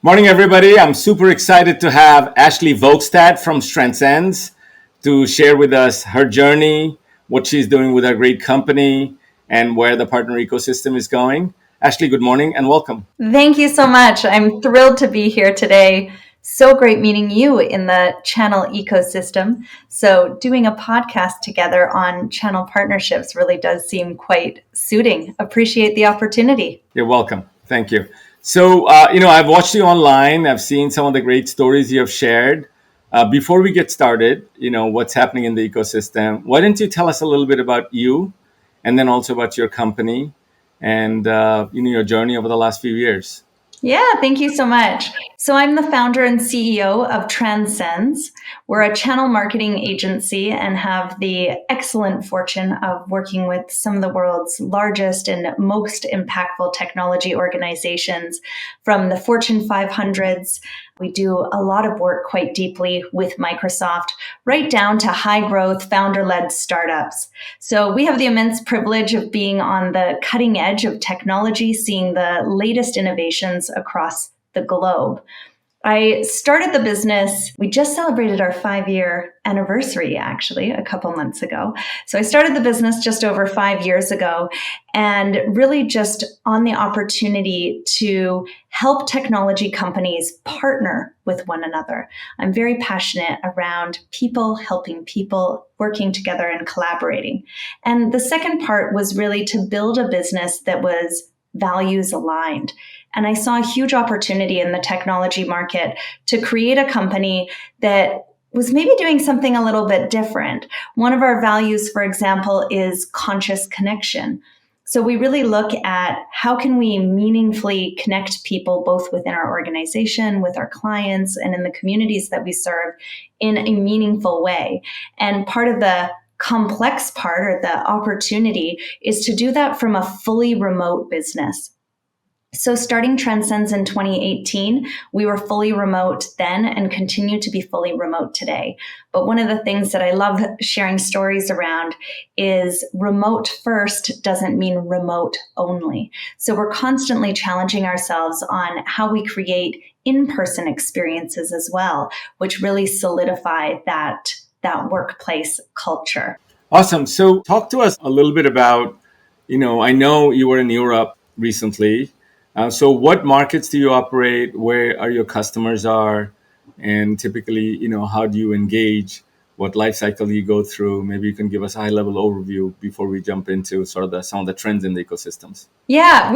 Morning, everybody. I'm super excited to have Ashleigh Vogstad from Transcends to share with us her journey, what she's doing with our great company, and where the partner ecosystem is going. Ashleigh, good morning and welcome. Thank you so much. I'm thrilled to be here today. So great meeting you in the channel ecosystem. So doing a podcast together on channel partnerships really does seem quite suiting. Appreciate the opportunity. You're welcome. Thank you. So, I've watched you online. I've seen some of the great stories you have shared. Before we get started, what's happening in the ecosystem, why don't you tell us a little bit about you and then also about your company and, your journey over the last few years? Yeah, thank you so much. So I'm the founder and CEO of Transcends. We're a channel marketing agency and have the excellent fortune of working with some of the world's largest and most impactful technology organizations from the Fortune 500s. We do a lot of work quite deeply with Microsoft, right down to high growth, founder-led startups. So we have the immense privilege of being on the cutting edge of technology, seeing the latest innovations across the globe. I started the business. We just celebrated our 5-year anniversary, actually, a couple months ago. So I started the business just over 5 years ago and really just on the opportunity to help technology companies partner with one another. I'm very passionate around people helping people, working together and collaborating. And the second part was really to build a business that was values aligned. And I saw a huge opportunity in the technology market to create a company that was maybe doing something a little bit different. One of our values, for example, is conscious connection. So we really look at how can we meaningfully connect people both within our organization, with our clients, and in the communities that we serve in a meaningful way. And part of the complex part or the opportunity is to do that from a fully remote business. So starting Transcends in 2018, we were fully remote then and continue to be fully remote today. But one of the things that I love sharing stories around is remote first doesn't mean remote only. So we're constantly challenging ourselves on how we create in-person experiences as well, which really solidify that workplace culture. Awesome. So talk to us a little bit about, I know you were in Europe recently. So what markets do you operate? Where are your customers are? And typically, how do you engage? What life cycle you go through? Maybe you can give us a high level overview before we jump into sort of some of the trends in the ecosystems. Yeah.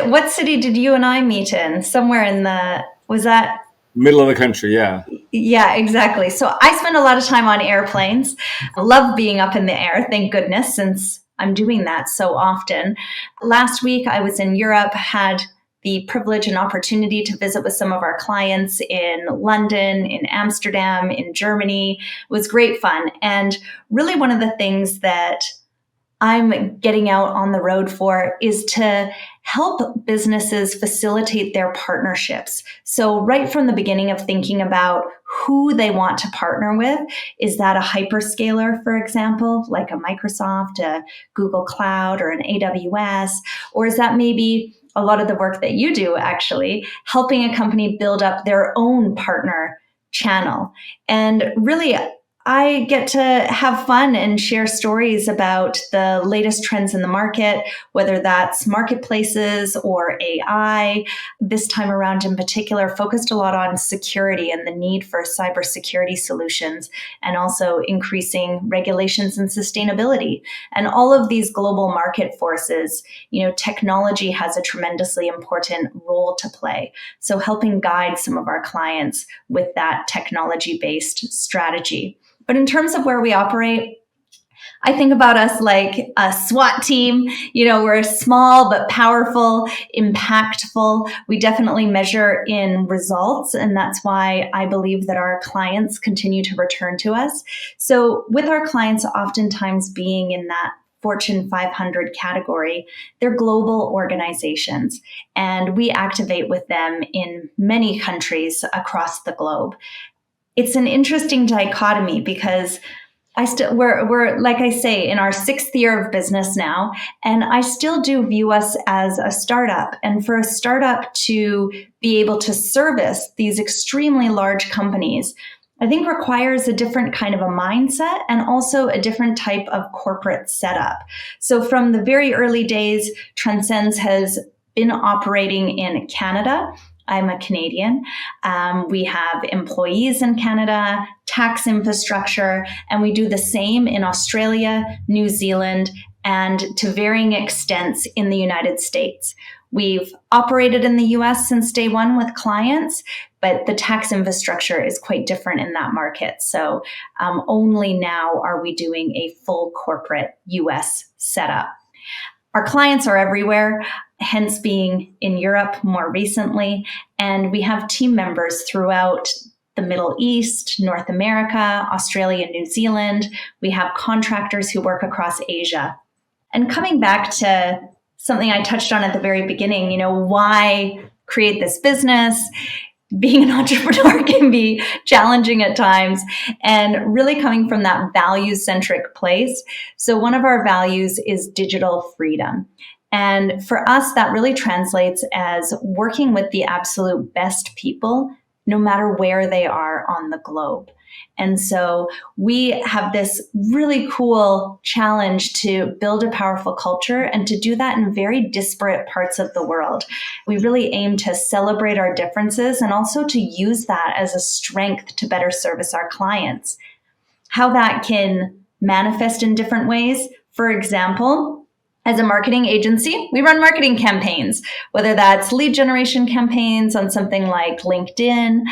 What city did you and I meet in? Somewhere was that? Middle of the country, yeah. Yeah, exactly. So I spend a lot of time on airplanes. I love being up in the air, thank goodness, since I'm doing that so often. Last week, I was in Europe, had the privilege and opportunity to visit with some of our clients in London, in Amsterdam, in Germany. It was great fun. And really one of the things that I'm getting out on the road for is to help businesses facilitate their partnerships. So right from the beginning of thinking about who they want to partner with, is that a hyperscaler, for example, like a Microsoft, a Google Cloud, or an AWS, or is that maybe a lot of the work that you do actually, helping a company build up their own partner channel? And really, I get to have fun and share stories about the latest trends in the market, whether that's marketplaces or AI. This time around in particular, focused a lot on security and the need for cybersecurity solutions, and also increasing regulations and sustainability. And all of these global market forces, technology has a tremendously important role to play. So helping guide some of our clients with that technology-based strategy. But in terms of where we operate, I think about us like a SWAT team. We're small but powerful, impactful. We definitely measure in results, and that's why I believe that our clients continue to return to us. So with our clients oftentimes being in that Fortune 500 category, they're global organizations, and we activate with them in many countries across the globe. It's an interesting dichotomy because we're like I say, in our 6th year of business now, and I still do view us as a startup. And for a startup to be able to service these extremely large companies, I think requires a different kind of a mindset and also a different type of corporate setup. So from the very early days, Transcends has been operating in Canada. I'm a Canadian. We have employees in Canada, tax infrastructure, and we do the same in Australia, New Zealand, and to varying extents in the United States. We've operated in the US since day one with clients, but the tax infrastructure is quite different in that market. So only now are we doing a full corporate US setup. Our clients are everywhere, hence being in Europe more recently. And we have team members throughout the Middle East, North America, Australia, New Zealand. We have contractors who work across Asia. And coming back to something I touched on at the very beginning, why create this business? Being an entrepreneur can be challenging at times, and really coming from that value-centric place. So one of our values is digital freedom. And for us, that really translates as working with the absolute best people, no matter where they are on the globe. And so we have this really cool challenge to build a powerful culture and to do that in very disparate parts of the world. We really aim to celebrate our differences and also to use that as a strength to better service our clients. How that can manifest in different ways, for example, as a marketing agency, we run marketing campaigns, whether that's lead generation campaigns on something like LinkedIn,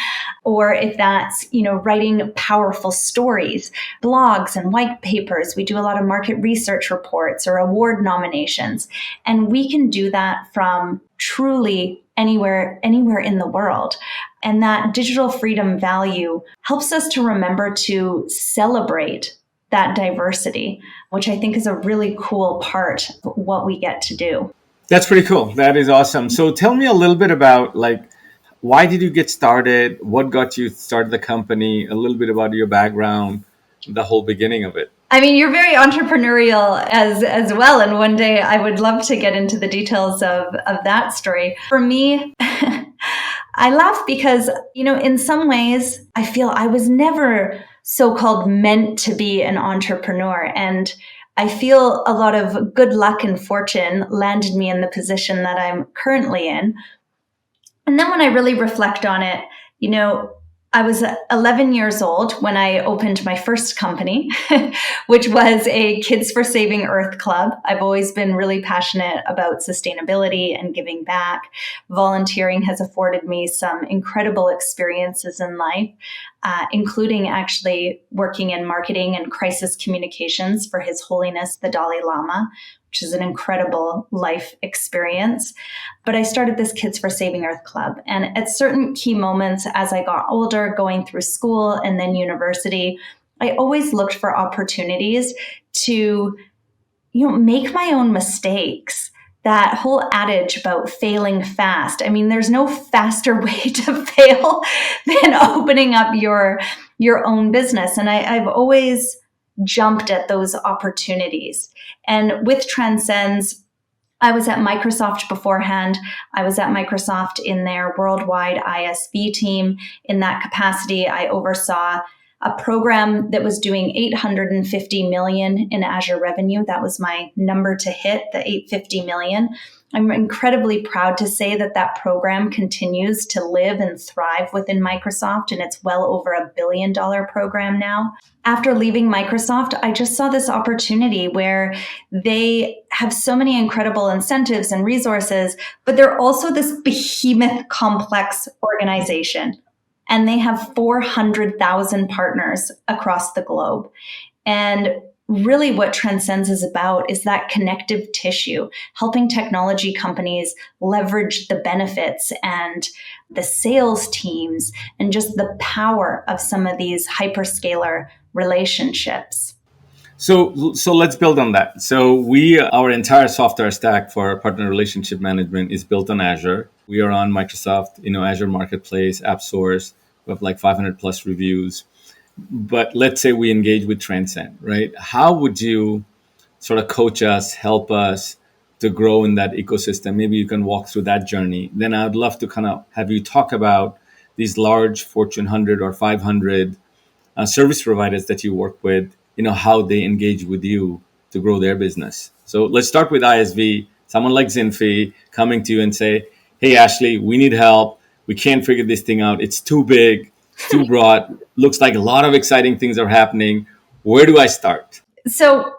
or if that's, writing powerful stories, blogs and white papers. We do a lot of market research reports or award nominations. And we can do that from truly anywhere in the world. And that digital freedom value helps us to remember to celebrate that diversity, which I think is a really cool part of what we get to do. That's pretty cool. That is awesome. So tell me a little bit about why did you get started? What got you started the company? A little bit about your background, the whole beginning of it. I mean, you're very entrepreneurial as well. And one day I would love to get into the details of that story. For me, I laugh because, in some ways, I feel I was never so-called meant to be an entrepreneur. And I feel a lot of good luck and fortune landed me in the position that I'm currently in. And then when I really reflect on it, I was 11 years old when I opened my first company, which was a Kids for Saving Earth club. I've always been really passionate about sustainability and giving back. Volunteering has afforded me some incredible experiences in life, including actually working in marketing and crisis communications for His Holiness the Dalai Lama, which is an incredible life experience. But I started this Kids for Saving Earth club. And at certain key moments as I got older, going through school and then university, I always looked for opportunities to, make my own mistakes. That whole adage about failing fast. I mean, there's no faster way to fail than opening up your own business. And I've always jumped at those opportunities. And with Transcends, I was at Microsoft beforehand. I was at Microsoft in their worldwide ISV team. In that capacity, I oversaw a program that was doing $850 million in Azure revenue. That was my number to hit, the $850 million. I'm incredibly proud to say that program continues to live and thrive within Microsoft, and it's well over $1 billion program now. After leaving Microsoft, I just saw this opportunity where they have so many incredible incentives and resources, but they're also this behemoth complex organization. And they have 400,000 partners across the globe. And really what Transcends is about is that connective tissue, helping technology companies leverage the benefits and the sales teams and just the power of some of these hyperscaler relationships. So let's build on that. So our entire software stack for partner relationship management is built on Azure. We are on Microsoft, Azure Marketplace, App Source. We have 500 plus reviews. but let's say we engage with Transcend, right? How would you sort of coach us, help us to grow in that ecosystem? Maybe you can walk through that journey. Then I'd love to kind of have you talk about these large Fortune 100 or 500 service providers that you work with, how they engage with you to grow their business. So let's start with ISV, someone like ZINFI coming to you and say, hey, Ashleigh, we need help. We can't figure this thing out. It's too big, it's too broad. Looks like a lot of exciting things are happening. Where do I start? So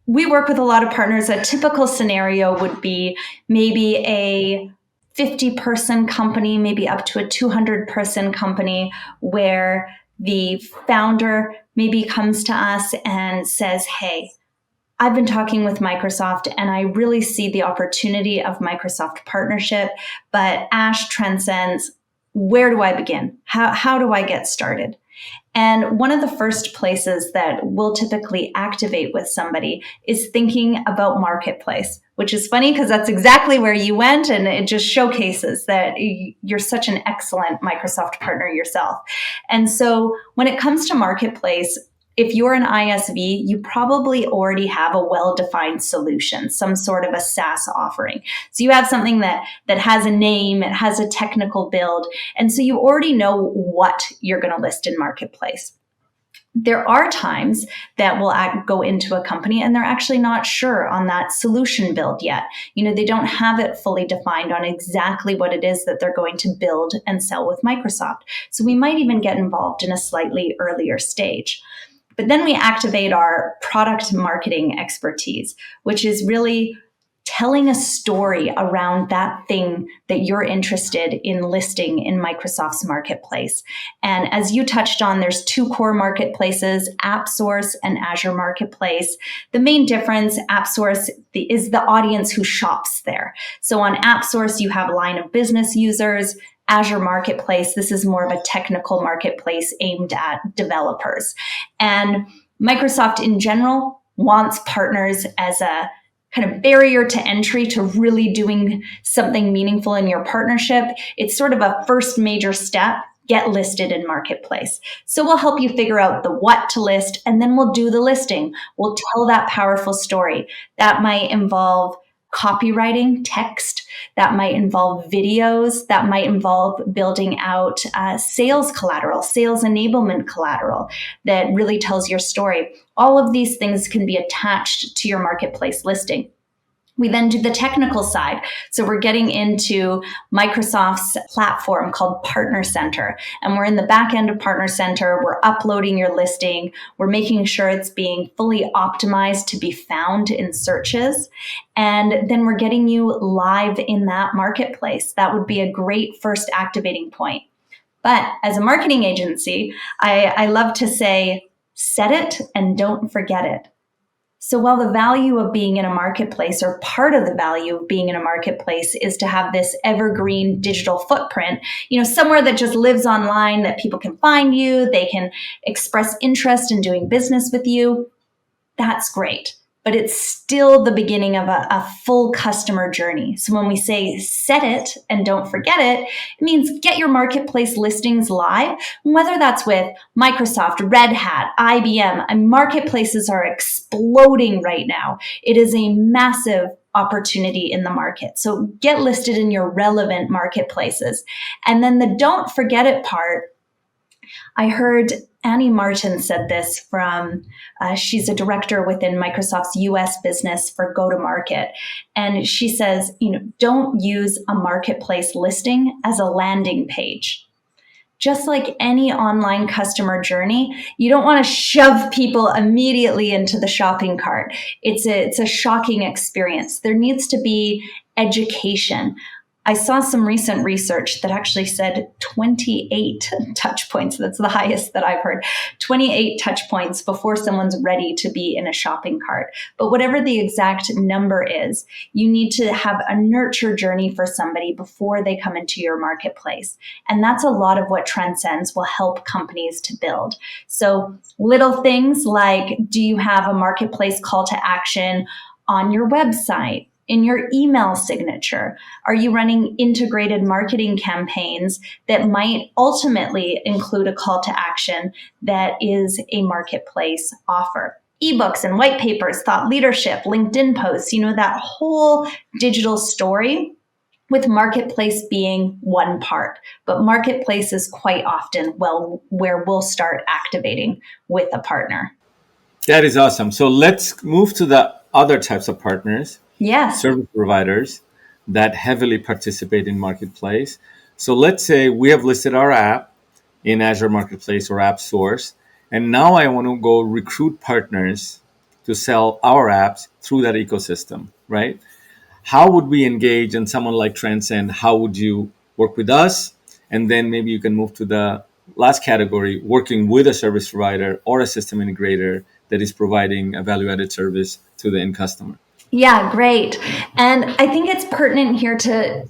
we work with a lot of partners. A typical scenario would be maybe a 50-person company, maybe up to a 200-person company, where the founder maybe comes to us and says, hey, I've been talking with Microsoft and I really see the opportunity of Microsoft partnership, but Ash Transcends, where do I begin? How do I get started? And one of the first places that we'll typically activate with somebody is thinking about marketplace, which is funny because that's exactly where you went. And it just showcases that you're such an excellent Microsoft partner yourself. And so when it comes to marketplace, if you're an ISV, you probably already have a well-defined solution, some sort of a SaaS offering. So you have something that has a name, it has a technical build, and so you already know what you're going to list in marketplace. There are times that we'll go into a company and they're actually not sure on that solution build yet. They don't have it fully defined on exactly what it is that they're going to build and sell with Microsoft. So we might even get involved in a slightly earlier stage. But then we activate our product marketing expertise, which is really telling a story around that thing that you're interested in listing in Microsoft's marketplace. And as you touched on, there's two core marketplaces, AppSource and Azure Marketplace. The main difference, AppSource is the audience who shops there. So on AppSource, you have line of business users. Azure Marketplace, this is more of a technical marketplace aimed at developers. And Microsoft in general wants partners as a kind of barrier to entry to really doing something meaningful in your partnership. It's sort of a first major step. Get listed in marketplace. So we'll help you figure out the what to list, and then we'll do the listing. We'll tell that powerful story. That might involve copywriting, text, that might involve videos, that might involve building out sales collateral, sales enablement collateral that really tells your story. All of these things can be attached to your marketplace listing. We then do the technical side. So we're getting into Microsoft's platform called Partner Center. And we're in the back end of Partner Center. We're uploading your listing. We're making sure it's being fully optimized to be found in searches. And then we're getting you live in that marketplace. That would be a great first activating point. But as a marketing agency, I love to say, set it and don't forget it. So while the value of being in a marketplace, or part of the value of being in a marketplace, is to have this evergreen digital footprint, somewhere that just lives online, that people can find you, they can express interest in doing business with you, that's great. But it's still the beginning of a full customer journey. So when we say set it and don't forget it, it means get your marketplace listings live, whether that's with Microsoft, Red Hat, IBM, and marketplaces are exploding right now. It is a massive opportunity in the market. So get listed in your relevant marketplaces. And then the don't forget it part, I heard Annie Martin said this from, she's a director within Microsoft's US business for go-to-market. And she says, don't use a marketplace listing as a landing page. Just like any online customer journey, you don't want to shove people immediately into the shopping cart. It's a shocking experience. There needs to be education. I saw some recent research that actually said 28 touch points. That's the highest that I've heard. 28 touch points before someone's ready to be in a shopping cart. But whatever the exact number is, you need to have a nurture journey for somebody before they come into your marketplace. And that's a lot of what Transcends will help companies to build. So little things like, do you have a marketplace call to action on your website? in your email signature? Are you running integrated marketing campaigns that might ultimately include a call to action that is a marketplace offer? Ebooks and white papers, thought leadership, LinkedIn posts, that whole digital story, with marketplace being one part. But marketplace is quite often where we'll start activating with a partner. That is awesome. So let's move to the other types of partners, Yes. service providers that heavily participate in marketplace. So let's say we have listed our app in Azure Marketplace or App Source, and now I want to go recruit partners to sell our apps through that ecosystem, right? How would we engage in someone like Transcend? How would you work with us? And then maybe you can move to the last category, working with a service provider or a system integrator that is providing a value-added service to the end customer. Yeah, great. And I think it's pertinent here to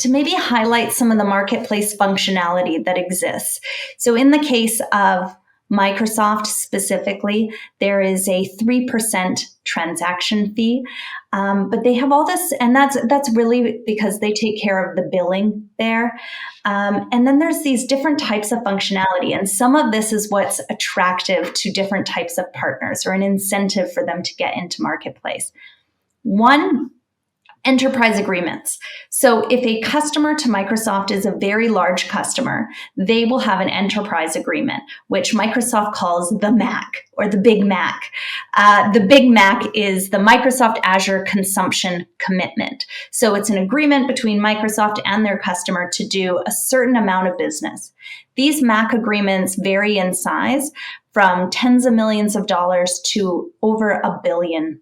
maybe highlight some of the marketplace functionality that exists. So in the case of Microsoft specifically, there is a 3% transaction fee, but they have all this, and that's really because they take care of the billing there. And then there's these different types of functionality, and some of this is what's attractive to different types of partners or an incentive for them to get into marketplace. One, enterprise agreements. So if a customer to Microsoft is a very large customer, they will have an enterprise agreement, which Microsoft calls the MAC or the Big Mac. The Big Mac is the Microsoft Azure Consumption Commitment. So it's an agreement between Microsoft and their customer to do a certain amount of business. These MAC agreements vary in size from tens of millions of dollars to over $1 billion.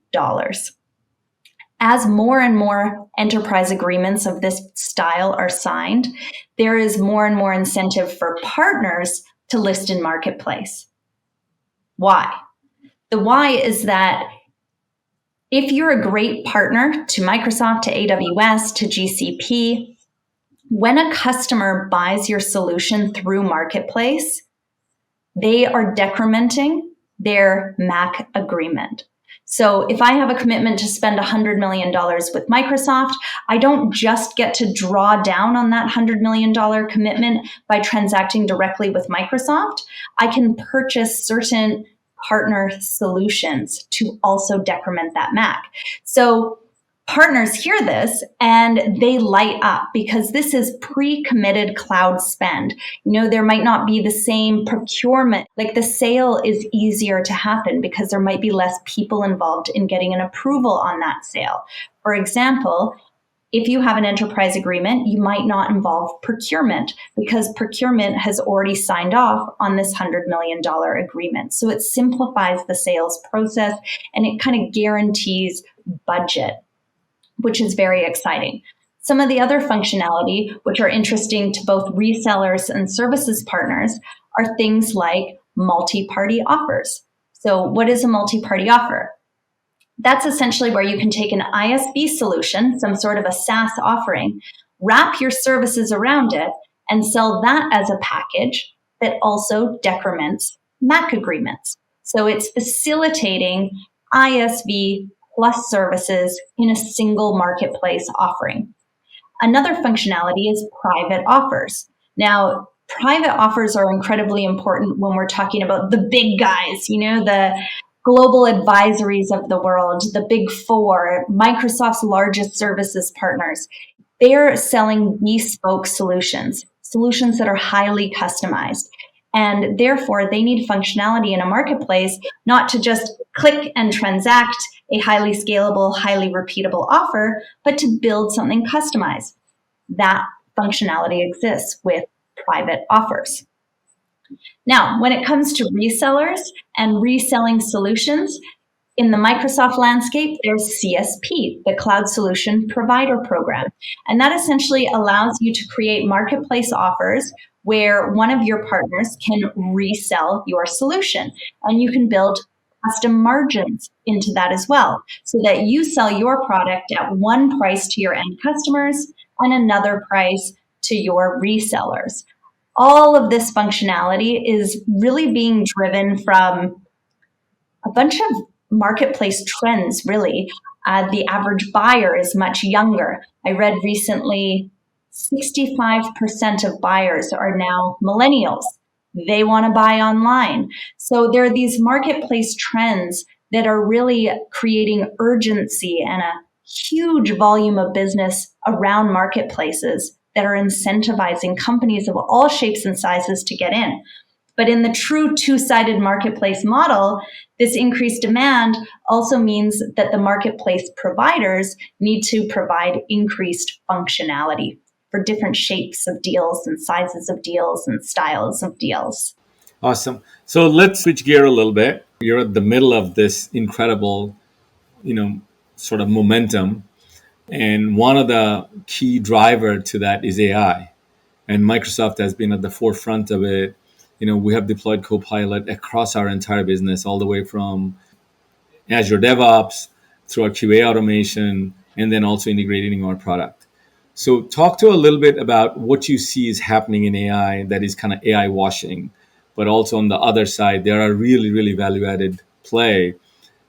As more and more enterprise agreements of this style are signed, there is more and more incentive for partners to list in marketplace. Why? The why is that if you're a great partner to Microsoft, to AWS, to GCP, when a customer buys your solution through marketplace, they are decrementing their MAC agreement. So if I have a commitment to spend $100 million with Microsoft, I don't just get to draw down on that $100 million commitment by transacting directly with Microsoft. I can purchase certain partner solutions to also decrement that MAC. So partners hear this and they light up because this is pre-committed cloud spend. There might not be the same procurement, like the sale is easier to happen because there might be less people involved in getting an approval on that sale. For example, if you have an enterprise agreement, you might not involve procurement because procurement has already signed off on this $100 million agreement. So it simplifies the sales process and it kind of guarantees budget, which is very exciting. Some of the other functionality, which are interesting to both resellers and services partners, are things like multi-party offers. So what is a multi-party offer? That's essentially where you can take an ISV solution, some sort of a SaaS offering, wrap your services around it, and sell that as a package that also decrements MAC agreements. So it's facilitating ISV plus services in a single marketplace offering. Another functionality is private offers. Now, private offers are incredibly important when we're talking about the big guys, the global advisories of the world, the big four, Microsoft's largest services partners. They're selling bespoke solutions that are highly customized. And therefore, they need functionality in a marketplace, not to just click and transact a highly scalable, highly repeatable offer, but to build something customized. That functionality exists with private offers. Now, when it comes to resellers and reselling solutions, in the Microsoft landscape, there's CSP, the Cloud Solution Provider Program. And that essentially allows you to create marketplace offers where one of your partners can resell your solution. And you can build custom margins into that as well, so that you sell your product at one price to your end customers and another price to your resellers. All of this functionality is really being driven from a bunch of marketplace trends, really. The average buyer is much younger. I read recently 65% of buyers are now millennials. They want to buy online. So there are these marketplace trends that are really creating urgency and a huge volume of business around marketplaces that are incentivizing companies of all shapes and sizes to get in. But in the true two-sided marketplace model, this increased demand also means that the marketplace providers need to provide increased functionality for different shapes of deals and sizes of deals and styles of deals. Awesome. So let's switch gear a little bit. You're at the middle of this incredible, sort of momentum. And one of the key driver to that is AI. And Microsoft has been at the forefront of it. We have deployed Copilot across our entire business, all the way from Azure DevOps through our QA automation, and then also integrating our product. So talk to a little bit about what you see is happening in AI that is kind of AI washing, but also on the other side, there are really, really value-added play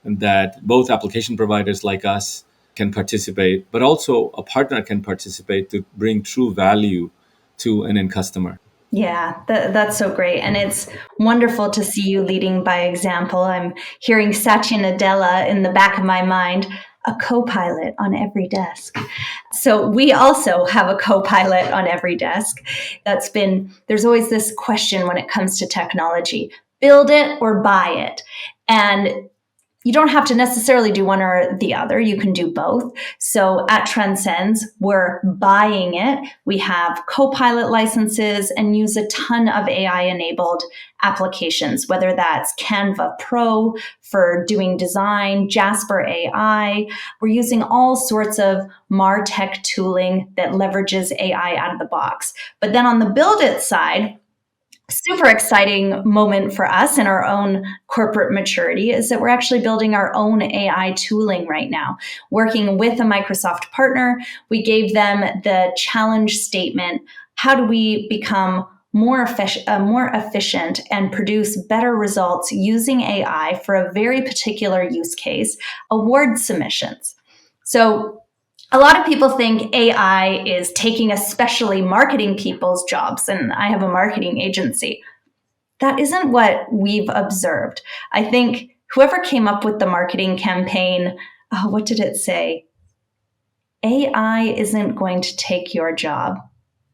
that both application providers like us can participate, but also a partner can participate to bring true value to an end customer. Yeah, that's so great. And it's wonderful to see you leading by example. I'm hearing Satya Nadella in the back of my mind, a co-pilot on every desk. So we also have a co-pilot on every desk. There's always this question when it comes to technology, build it or buy it. And you don't have to necessarily do one or the other. You can do both. So at Transcends, we're buying it. We have Copilot licenses and use a ton of AI-enabled applications, whether that's Canva Pro for doing design, Jasper AI. We're using all sorts of MarTech tooling that leverages AI out of the box. But then on the build it side, super exciting moment for us in our own corporate maturity is that we're actually building our own AI tooling right now. Working with a Microsoft partner, we gave them the challenge statement, how do we become more efficient and produce better results using AI for a very particular use case, award submissions. So a lot of people think AI is taking especially marketing people's jobs, and I have a marketing agency. That isn't what we've observed. I think whoever came up with the marketing campaign, what did it say? AI isn't going to take your job.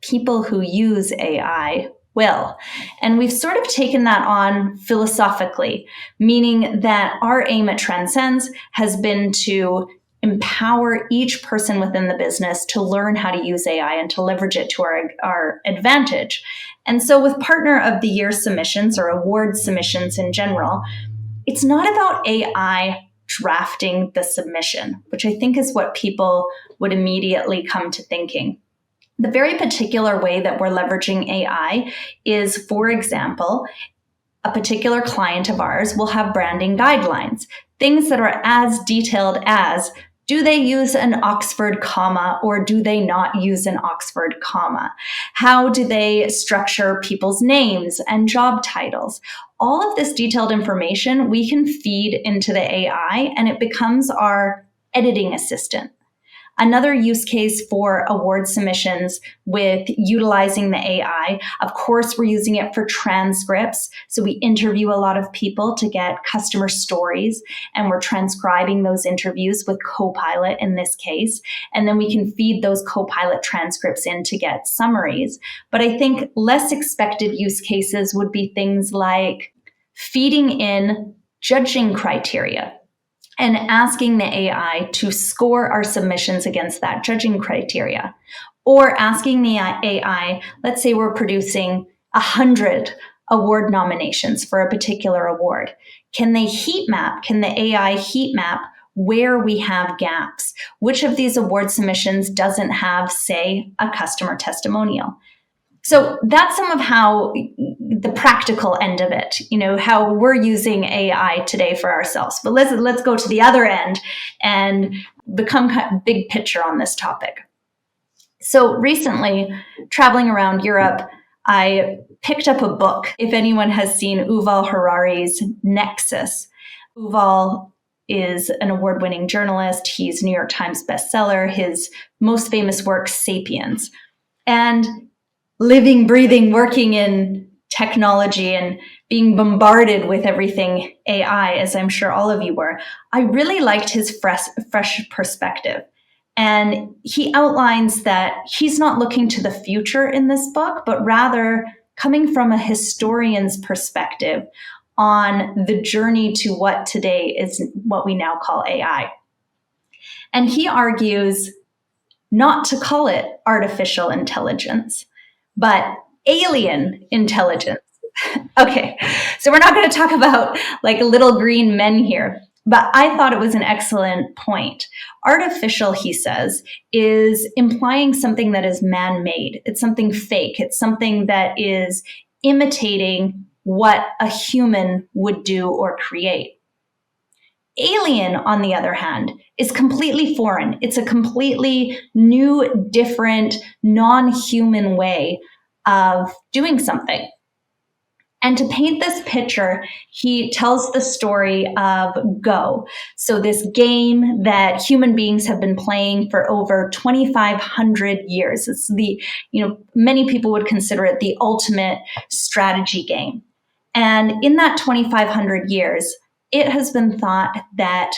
People who use AI will. And we've sort of taken that on philosophically, meaning that our aim at Transcends has been to empower each person within the business to learn how to use AI and to leverage it to our advantage. And so with Partner of the Year submissions or award submissions in general, it's not about AI drafting the submission, which I think is what people would immediately come to thinking. The very particular way that we're leveraging AI is, for example, a particular client of ours will have branding guidelines, things that are as detailed as, do they use an Oxford comma or do they not use an Oxford comma? How do they structure people's names and job titles? All of this detailed information we can feed into the AI and it becomes our editing assistant. Another use case for award submissions with utilizing the AI, of course, we're using it for transcripts. So we interview a lot of people to get customer stories, and we're transcribing those interviews with Copilot in this case. And then we can feed those Copilot transcripts in to get summaries. But I think less expected use cases would be things like feeding in judging criteria and asking the AI to score our submissions against that judging criteria. Or asking the AI, let's say we're producing 100 award nominations for a particular award. Can the AI heat map where we have gaps? Which of these award submissions doesn't have, say, a customer testimonial? So that's some of how the practical end of it, how we're using AI today for ourselves. But let's go to the other end and become kind of big picture on this topic. So recently, traveling around Europe, I picked up a book. If anyone has seen Yuval Harari's Nexus, Yuval is an award-winning journalist. He's a New York Times bestseller. His most famous work, Sapiens. And living, breathing, working in technology and being bombarded with everything AI, as I'm sure all of you were, I really liked his fresh perspective. And he outlines that he's not looking to the future in this book, but rather coming from a historian's perspective on the journey to what today is what we now call AI. And he argues not to call it artificial intelligence, but alien intelligence. Okay, so we're not going to talk about like little green men here, but I thought it was an excellent point. Artificial, he says, is implying something that is man-made. It's something fake. It's something that is imitating what a human would do or create. Alien, on the other hand, is completely foreign. It's a completely new, different, non-human way of doing something. And to paint this picture, he tells the story of Go. So this game that human beings have been playing for over 2,500 years. It's many people would consider it the ultimate strategy game. And in that 2,500 years, it has been thought that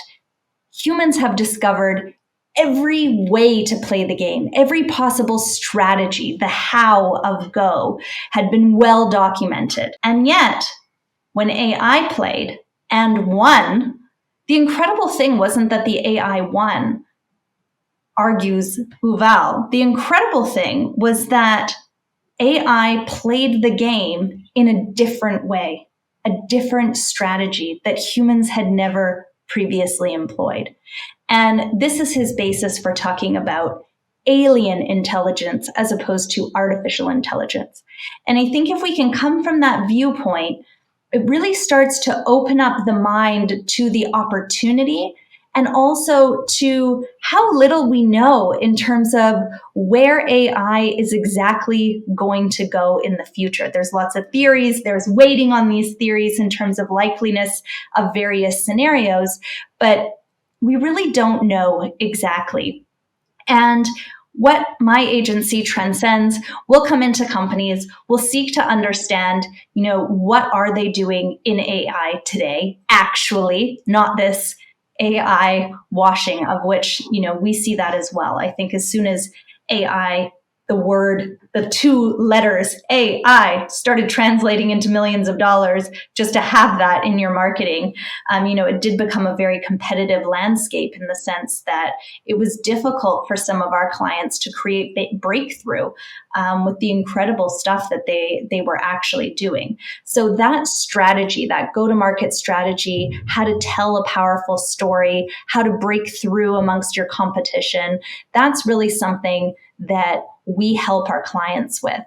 humans have discovered every way to play the game, every possible strategy, the how of Go had been well documented. And yet, when AI played and won, the incredible thing wasn't that the AI won, argues Uval. The incredible thing was that AI played the game in a different way, a different strategy that humans had never previously employed. And this is his basis for talking about alien intelligence as opposed to artificial intelligence. And I think if we can come from that viewpoint, it really starts to open up the mind to the opportunity and also to how little we know in terms of where AI is exactly going to go in the future. There's lots of theories. There's weighting on these theories in terms of likeliness of various scenarios, but we really don't know exactly. And what my agency Transcends will come into companies, will seek to understand, what are they doing in AI today, actually, not this AI washing, of which, we see that as well. I think as soon as AI, the two letters AI started translating into millions of dollars just to have that in your marketing, it did become a very competitive landscape in the sense that it was difficult for some of our clients to create breakthrough with the incredible stuff that they were actually doing. So that strategy, that go-to-market strategy, how to tell a powerful story, how to break through amongst your competition, that's really something that we help our clients with.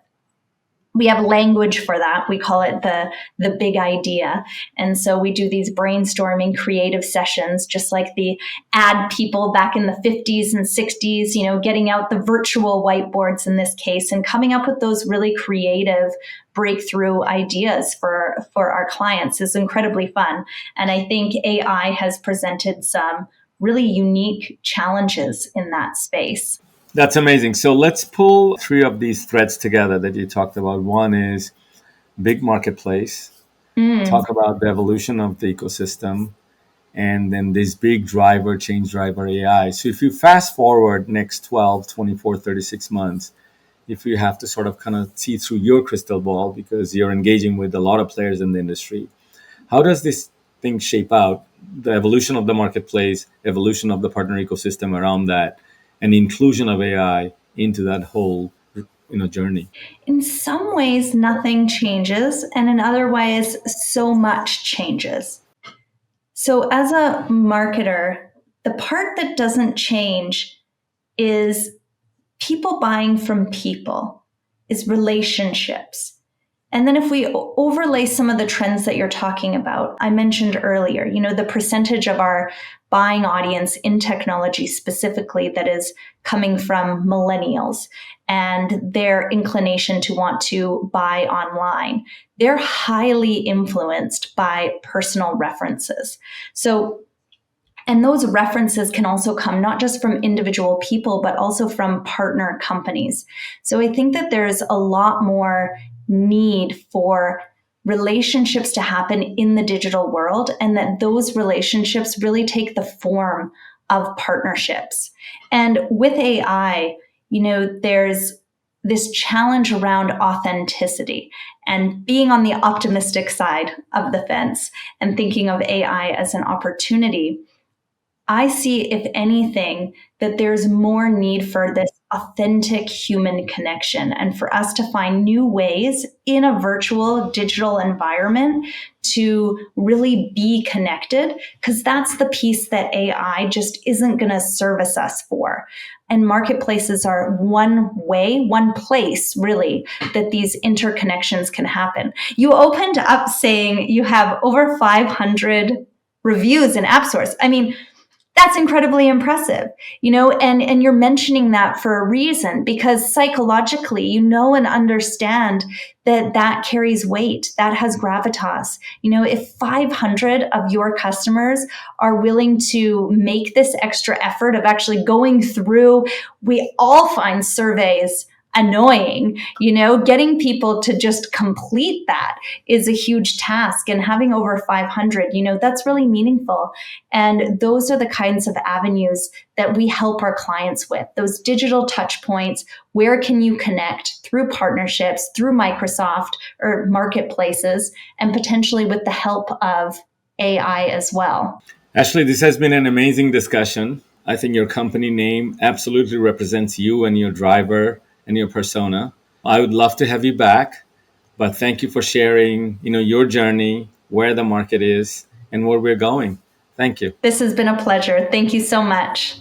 We have language for that. We call it the big idea. And so we do these brainstorming creative sessions, just like the ad people back in the 50s and 60s, getting out the virtual whiteboards in this case and coming up with those really creative breakthrough ideas for our clients is incredibly fun. And I think AI has presented some really unique challenges in that space. That's amazing. So let's pull three of these threads together that you talked about. One is big marketplace, talk about the evolution of the ecosystem, and then this big change driver AI. So if you fast forward next 12, 24, 36 months, if you have to sort of kind of see through your crystal ball because you're engaging with a lot of players in the industry, how does this thing shape out? The evolution of the marketplace, evolution of the partner ecosystem around that, and the inclusion of AI into that whole journey. In some ways, nothing changes, and in other ways, so much changes. So as a marketer, the part that doesn't change is people buying from people, is relationships. And then if we overlay some of the trends that you're talking about, I mentioned earlier, the percentage of our buying audience in technology specifically that is coming from millennials and their inclination to want to buy online, they're highly influenced by personal references. So And those references can also come not just from individual people, but also from partner companies. So I think that there's a lot more need for relationships to happen in the digital world, and that those relationships really take the form of partnerships. And with AI, there's this challenge around authenticity and being on the optimistic side of the fence and thinking of AI as an opportunity. I see, if anything, that there's more need for this authentic human connection and for us to find new ways in a virtual digital environment to really be connected, because that's the piece that AI just isn't going to service us for. And marketplaces are one way, one place really that these interconnections can happen. You opened up saying you have over 500 reviews in AppSource. I mean, that's incredibly impressive, and you're mentioning that for a reason, because psychologically, and understand that that carries weight, that has gravitas. If 500 of your customers are willing to make this extra effort of actually going through, we all find surveys annoying, getting people to just complete that is a huge task. And having over 500, that's really meaningful. And those are the kinds of avenues that we help our clients with, those digital touch points. Where can you connect through partnerships, through Microsoft or marketplaces, and potentially with the help of AI as well? Ashleigh, this has been an amazing discussion. I think your company name absolutely represents you and your driver and your persona. I would love to have you back, but thank you for sharing, your journey, where the market is, and where we're going. Thank you. This has been a pleasure. Thank you so much.